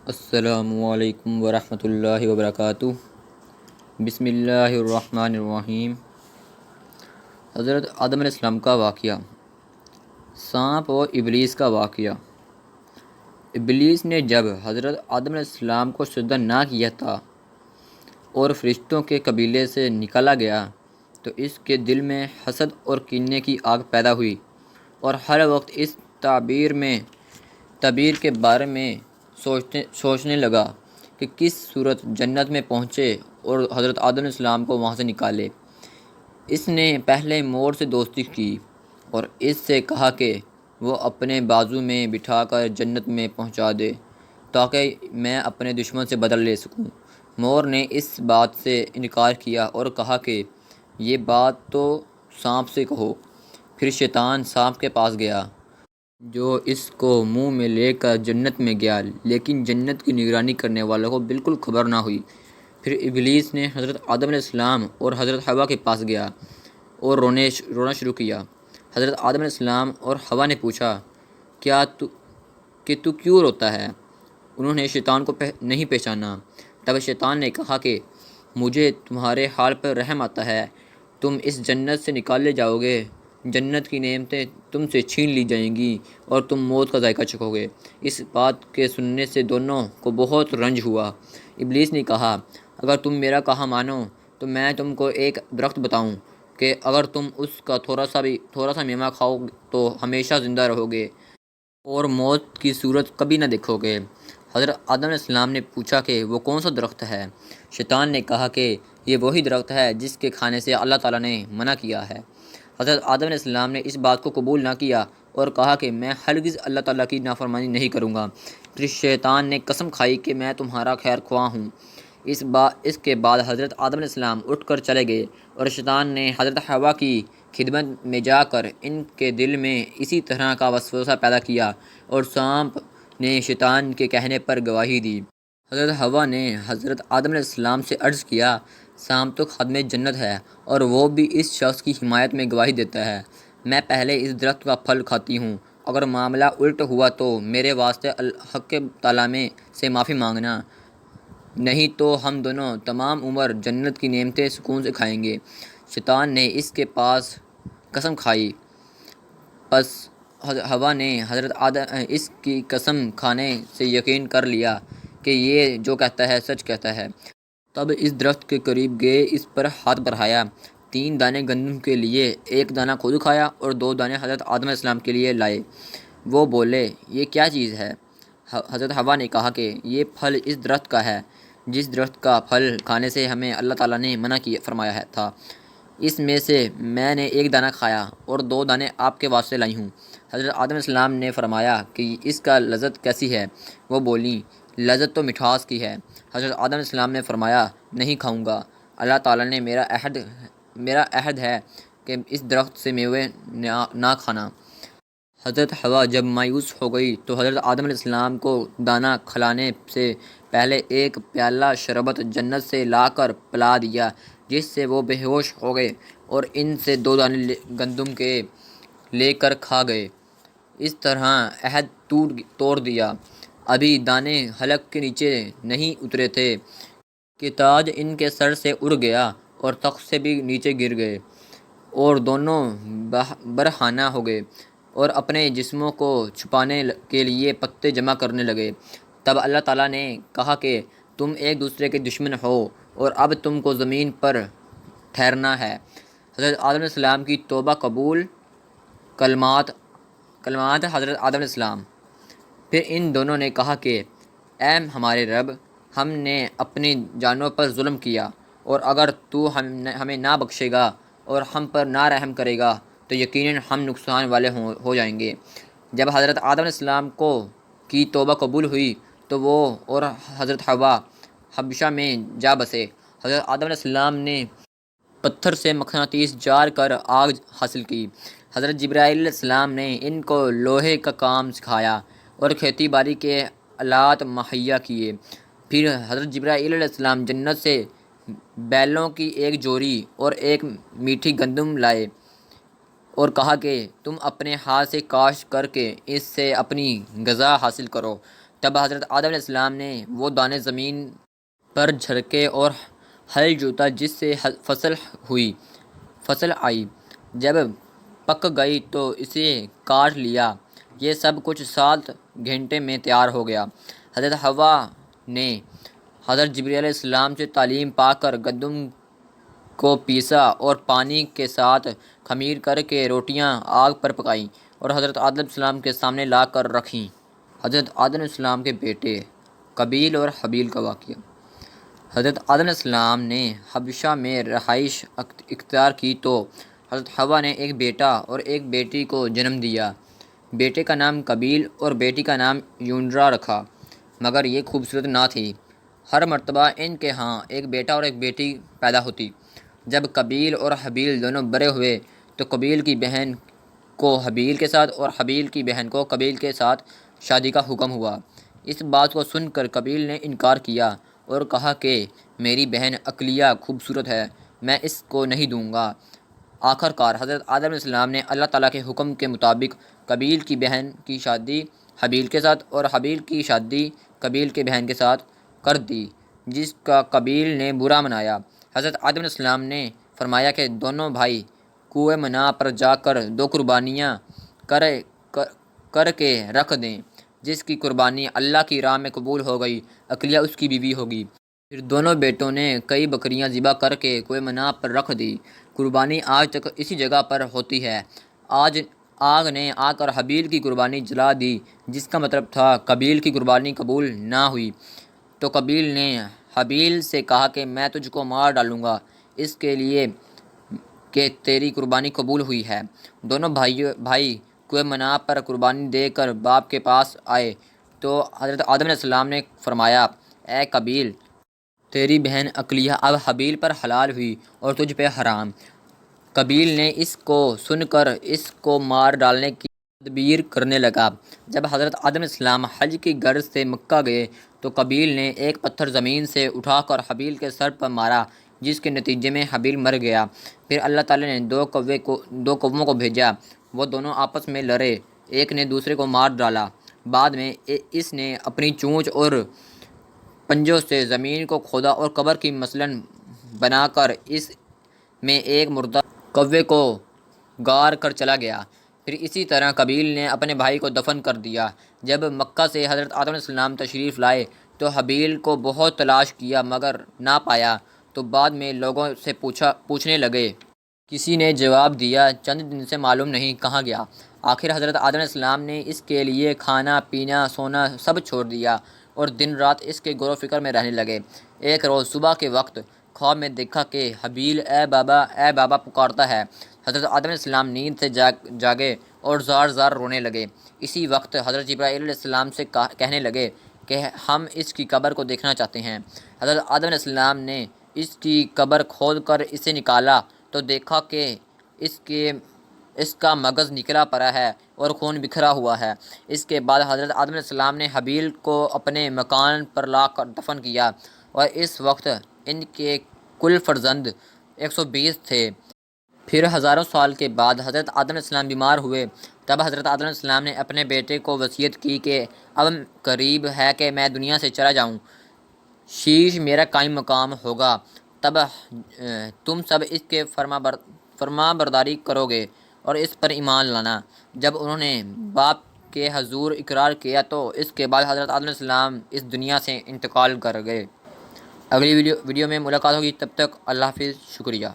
السلام علیکم ورحمۃ اللہ وبرکاتہ۔ بسم اللہ الرحمن الرحیم۔ حضرت آدم علیہ السلام کا واقعہ، سانپ اور ابلیس کا واقعہ۔ ابلیس نے جب حضرت آدم علیہ السلام کو سجدہ نہ کیا تھا اور فرشتوں کے قبیلے سے نکالا گیا تو اس کے دل میں حسد اور کینے کی آگ پیدا ہوئی اور ہر وقت اس تعبیر کے بارے میں سوچنے لگا کہ کس صورت جنت میں پہنچے اور حضرت آدم علیہ السلام کو وہاں سے نکالے۔ اس نے پہلے مور سے دوستی کی اور اس سے کہا کہ وہ اپنے بازو میں بٹھا کر جنت میں پہنچا دے تاکہ میں اپنے دشمن سے بدلہ لے سکوں۔ مور نے اس بات سے انکار کیا اور کہا کہ یہ بات تو سانپ سے کہو۔ پھر شیطان سانپ کے پاس گیا جو اس کو منہ میں لے کر جنت میں گیا، لیکن جنت کی نگرانی کرنے والوں کو بالکل خبر نہ ہوئی۔ پھر ابلیس نے حضرت آدم علیہ السلام اور حضرت حوا کے پاس گیا اور رونا شروع کیا۔ حضرت آدم علیہ السلام اور حوا نے پوچھا کہ تو کیوں روتا ہے؟ انہوں نے شیطان کو نہیں پہچانا۔ تب شیطان نے کہا کہ مجھے تمہارے حال پر رحم آتا ہے، تم اس جنت سے نکالے جاؤ گے، جنت کی نعمتیں تم سے چھین لی جائیں گی اور تم موت کا ذائقہ چکھو گے۔ اس بات کے سننے سے دونوں کو بہت رنج ہوا۔ ابلیس نے کہا، اگر تم میرا کہا مانو تو میں تم کو ایک درخت بتاؤں کہ اگر تم اس کا تھوڑا سا میوہ کھاؤ تو ہمیشہ زندہ رہو گے اور موت کی صورت کبھی نہ دیکھو گے۔ حضرت آدم علیہ السلام نے پوچھا کہ وہ کون سا درخت ہے؟ شیطان نے کہا کہ یہ وہی درخت ہے جس کے کھانے سے اللہ تعالیٰ نے منع کیا ہے۔ حضرت آدم علیہ السلام نے اس بات کو قبول نہ کیا اور کہا کہ میں ہرگز اللہ تعالیٰ کی نافرمانی نہیں کروں گا۔ پھر شیطان نے قسم کھائی کہ میں تمہارا خیر خواہ ہوں۔ اس کے بعد حضرت آدم علیہ السلام اٹھ کر چلے گئے اور شیطان نے حضرت حوا کی خدمت میں جا کر ان کے دل میں اسی طرح کا وسوسہ پیدا کیا اور سانپ نے شیطان کے کہنے پر گواہی دی۔ حضرت حوا نے حضرت آدم علیہ السلام سے عرض کیا، سانپ تو خادم جنت ہے اور وہ بھی اس شخص کی حمایت میں گواہی دیتا ہے۔ میں پہلے اس درخت کا پھل کھاتی ہوں، اگر معاملہ الٹ ہوا تو میرے واسطے حق تعالیٰ میں سے معافی مانگنا، نہیں تو ہم دونوں تمام عمر جنت کی نعمتیں سکون سے کھائیں گے۔ شیطان نے اس کے پاس قسم کھائی، پس حوا نے حضرت آدم اس کی قسم کھانے سے یقین کر لیا کہ یہ جو کہتا ہے سچ کہتا ہے۔ تب اس درخت کے قریب گئے، اس پر ہاتھ بڑھایا، 3 دانے گندم کے لیے 1 دانہ خود کھایا اور 2 دانے حضرت آدم علیہ السلام کے لیے لائے۔ وہ بولے، یہ کیا چیز ہے؟ حضرت حوا نے کہا کہ یہ پھل اس درخت کا ہے جس درخت کا پھل کھانے سے ہمیں اللہ تعالیٰ نے منع فرمایا تھا۔ اس میں سے میں نے 1 دانہ کھایا اور 2 دانے آپ کے واسطے لائی ہوں۔ حضرت آدم علیہ السلام نے فرمایا کہ اس کا لذت کیسی ہے؟ وہ بولیں، لذت تو مٹھاس کی ہے۔ حضرت آدم علیہ السلام نے فرمایا، نہیں کھاؤں گا، اللہ تعالیٰ نے میرا عہد ہے کہ اس درخت سے میوے نہ کھانا۔ حضرت حوا جب مایوس ہو گئی تو حضرت آدم علیہ السلام کو دانہ کھلانے سے پہلے 1 پیالہ شربت جنت سے لا کر پلا دیا، جس سے وہ بے ہوش ہو گئے اور ان سے 2 دانے گندم کے لے کر کھا گئے۔ اس طرح عہد توڑ دیا۔ ابھی دانے حلق کے نیچے نہیں اترے تھے کہ تاج ان کے سر سے اڑ گیا اور تخت سے بھی نیچے گر گئے اور دونوں برہنہ ہو گئے اور اپنے جسموں کو چھپانے کے لیے پتے جمع کرنے لگے۔ تب اللہ تعالیٰ نے کہا کہ تم ایک دوسرے کے دشمن ہو اور اب تم کو زمین پر ٹھہرنا ہے۔ حضرت آدم علیہ السلام کی توبہ قبول۔ کلمات حضرت آدم علیہ السلام۔ پھر ان دونوں نے کہا کہ اے ہمارے رب، ہم نے اپنی جانوں پر ظلم کیا اور اگر تو ہمیں نہ بخشے گا اور ہم پر نہ رحم کرے گا تو یقیناً ہم نقصان والے ہو جائیں گے۔ جب حضرت آدم علیہ السلام کی توبہ قبول ہوئی تو وہ اور حضرت حوا حبشہ میں جا بسے۔ حضرت آدم علیہ السلام نے پتھر سے مقناطیس جار کر آگ حاصل کی۔ حضرت جبرائیل علیہ السلام نے ان کو لوہے کا کام سکھایا اور کھیتی باڑی کے آلات مہیا کیے۔ پھر حضرت جبرائیل علیہ السلام جنت سے بیلوں کی 1 جوڑی اور 1 میٹھی گندم لائے اور کہا کہ تم اپنے ہاتھ سے کاشت کر کے اس سے اپنی غذا حاصل کرو۔ تب حضرت آدم علیہ السلام نے وہ دانے زمین پر جھڑکے اور ہل جوتا، جس سے فصل آئی۔ جب پک گئی تو اسے کاٹ لیا۔ یہ سب کچھ 7 گھنٹے میں تیار ہو گیا۔ حضرت حوا نے حضرت جبرائیل علیہ السلام سے تعلیم پا کر گندم کو پیسا اور پانی کے ساتھ خمیر کر کے روٹیاں آگ پر پکائیں اور حضرت آدم علیہ السلام کے سامنے لا کر رکھیں۔ حضرت آدم علیہ السلام کے بیٹے قابیل اور حابیل کا واقعہ۔ حضرت آدم علیہ السلام نے حبشہ میں رہائش اختیار کی تو حضرت حوا نے ایک بیٹا اور ایک بیٹی کو جنم دیا۔ بیٹے کا نام قابیل اور بیٹی کا نام یونرا رکھا، مگر یہ خوبصورت نہ تھی۔ ہر مرتبہ ان کے ہاں ایک بیٹا اور ایک بیٹی پیدا ہوتی۔ جب قابیل اور حابیل دونوں بڑے ہوئے تو قابیل کی بہن کو حابیل کے ساتھ اور حابیل کی بہن کو قابیل کے ساتھ شادی کا حکم ہوا۔ اس بات کو سن کر قابیل نے انکار کیا اور کہا کہ میری بہن عقلیہ خوبصورت ہے، میں اس کو نہیں دوں گا۔ آخر کار حضرت آدم علیہ السلام نے اللہ تعالیٰ کے حکم کے مطابق قابیل کی بہن کی شادی حابیل کے ساتھ اور حابیل کی شادی قابیل کے بہن کے ساتھ کر دی، جس کا قابیل نے برا منایا۔ حضرت آدم علیہ السلام نے فرمایا کہ دونوں بھائی کنویں منا پر جا کر 2 قربانیاں کر کے رکھ دیں۔ جس کی قربانی اللہ کی راہ میں قبول ہو گئی، عقلیہ اس کی بیوی ہوگی۔ پھر دونوں بیٹوں نے کئی بکریاں ذبح کر کے کنویں منا پر رکھ دی۔ قربانی آج تک اسی جگہ پر ہوتی ہے۔ آگ نے آ کر حابیل کی قربانی جلا دی، جس کا مطلب تھا قابیل کی قربانی قبول نہ ہوئی۔ تو قابیل نے حابیل سے کہا کہ میں تجھ کو مار ڈالوں گا اس کے لیے کہ تیری قربانی قبول ہوئی ہے۔ دونوں بھائی کنویں منا پر قربانی دے کر باپ کے پاس آئے تو حضرت آدم علیہ السلام نے فرمایا، اے قابیل، تیری بہن عقلیہ اب حابیل پر حلال ہوئی اور تجھ پہ حرام۔ قابیل نے اس کو سن کر اس کو مار ڈالنے کی تدبیر کرنے لگا۔ جب حضرت آدم علیہ السلام حج کی غرض سے مکہ گئے تو قابیل نے ایک پتھر زمین سے اٹھا کر حابیل کے سر پر مارا، جس کے نتیجے میں حابیل مر گیا۔ پھر اللہ تعالیٰ نے 2 کووں کو بھیجا، وہ دونوں آپس میں لڑے، ایک نے دوسرے کو مار ڈالا۔ بعد میں اس نے اپنی چونچ اور پنجوں سے زمین کو کھودا اور قبر کی مثلاً بنا کر اس میں ایک مردہ کوے کو گاڑ کر چلا گیا۔ پھر اسی طرح قابیل نے اپنے بھائی کو دفن کر دیا۔ جب مکہ سے حضرت آدم علیہ السلام تشریف لائے تو حابیل کو بہت تلاش کیا مگر نہ پایا، تو بعد میں لوگوں سے پوچھنے لگے۔ کسی نے جواب دیا، چند دن سے معلوم نہیں کہاں گیا۔ آخر حضرت آدم علیہ السلام نے اس کے لیے کھانا پینا سونا سب چھوڑ دیا اور دن رات اس کے غور و فکر میں رہنے لگے۔ ایک روز صبح کے وقت خواب میں دیکھا کہ حابیل اے بابا پکارتا ہے۔ حضرت آدم علیہ السلام نیند سے جاگے اور زار زار رونے لگے۔ اسی وقت حضرت جبرائیل علیہ السلام سے کہنے لگے کہ ہم اس کی قبر کو دیکھنا چاہتے ہیں۔ حضرت آدم علیہ السلام نے اس کی قبر کھود کر اسے نکالا تو دیکھا کہ اس کا مغز نکلا پڑا ہے اور خون بکھرا ہوا ہے۔ اس کے بعد حضرت آدم علیہ السلام نے حابیل کو اپنے مکان پر لا کر دفن کیا اور اس وقت ان کے کل فرزند 120 تھے۔ پھر ہزاروں سال کے بعد حضرت آدم علیہ السلام بیمار ہوئے، تب حضرت آدم علیہ السلام نے اپنے بیٹے کو وصیت کی کہ اب قریب ہے کہ میں دنیا سے چلا جاؤں، شیش میرا قائم مقام ہوگا، تب تم سب اس کے فرما برداری کرو گے اور اس پر ایمان لانا۔ جب انہوں نے باپ کے حضور اقرار کیا تو اس کے بعد حضرت آدم علیہ السلام اس دنیا سے انتقال کر گئے۔ اگلی ویڈیو میں ملاقات ہوگی، تب تک اللہ حافظ، شکریہ۔